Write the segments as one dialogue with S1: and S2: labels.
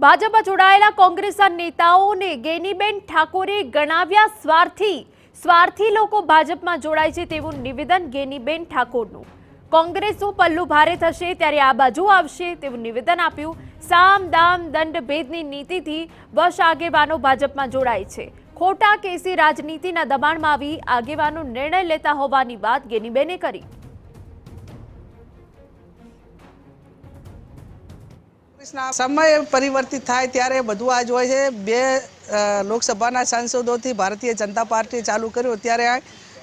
S1: ભાજપમાં જોડાયેલા કોંગ્રેસના નેતાઓને ગેનીબેન ઠાકોરે ગણાવ્યા સ્વાર્થી લોકો ભાજપમાં જોડાય છે તેવું નિવેદન ગેનીબેન ઠાકોરનું। કોંગ્રેસનું પલ્લું ભારે થશે ત્યારે આ બાજુ આવશે તેવું નિવેદન આપ્યું। સામ દામ દંડ ભેદની નીતિથી વશ આગેવાનો ભાજપમાં જોડાય છે। ખોટા કેસી રાજનીતિના દબાણમાં આવી આગેવાનો નિર્ણય લેતા હોવાની વાત ગેનીબેને કરી।
S2: समय परिवर्तित थाय त्यारे बधु आज होय छे। बे लोकसभाना सांसदोथी भारतीय जनता पार्टी चालू कर्यो त्यारे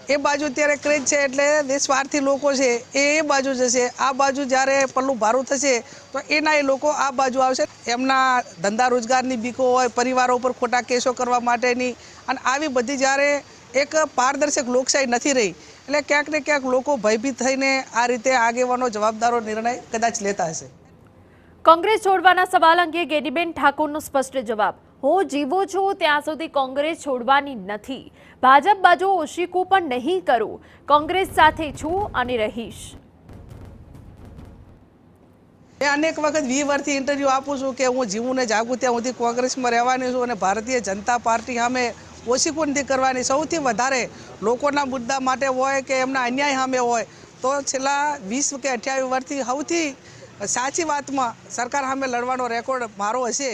S2: ए बाजू त्यारे क्रेज छे एटले देशवार्थी लोको छे ए बाजू जशे। आ बाजू ज्यारे पल्लू भारू थशे तो एना ए लोको आ बाजू आवशे। एमना धंधा रोजगारनी बीको होय, परिवारो पर खोटा केसो करवा माटेनी अने आवी बधी ज्यारे एक पारदर्शक लोकशाही नथी रही એટલે ક્યાંક ને ક્યાંક લોકો ભયભીત થઈને આ રીતે આગેવાનો જવાબદારો નિર્ણય કદાચ લેતા હશે।
S1: કોંગ્રેસ છોડવાના સવાલ અંગે ગેનીબેન ઠાકોરનો સ્પષ્ટ જવાબ। હું જીવું છું ત્યાં સુધી કોંગ્રેસ છોડવાની નથી। ભાજપ બાજુ ઓશીકું પણ નહીં કરું। કોંગ્રેસ સાથે છું અને રહીશ।
S2: अनेक वक्त 20 वर्षથી इंटरव्यू आपू छूं के हूँ जीवूं ने जागू त्यां सुधी कोंग्रेसमां रहेवानी छुं अने भारतीय जनता पार्टी सामे ओछी कोण नथी करवानी। सौथी वधारे लोकोना मुद्दा माटे होय के एमना अन्याय सामे होय तो छेल्ला 20 के 28 वर्षથી सौथी साची वातमां सरकार सामे लड़वानो रेकॉर्ड मारो हशे।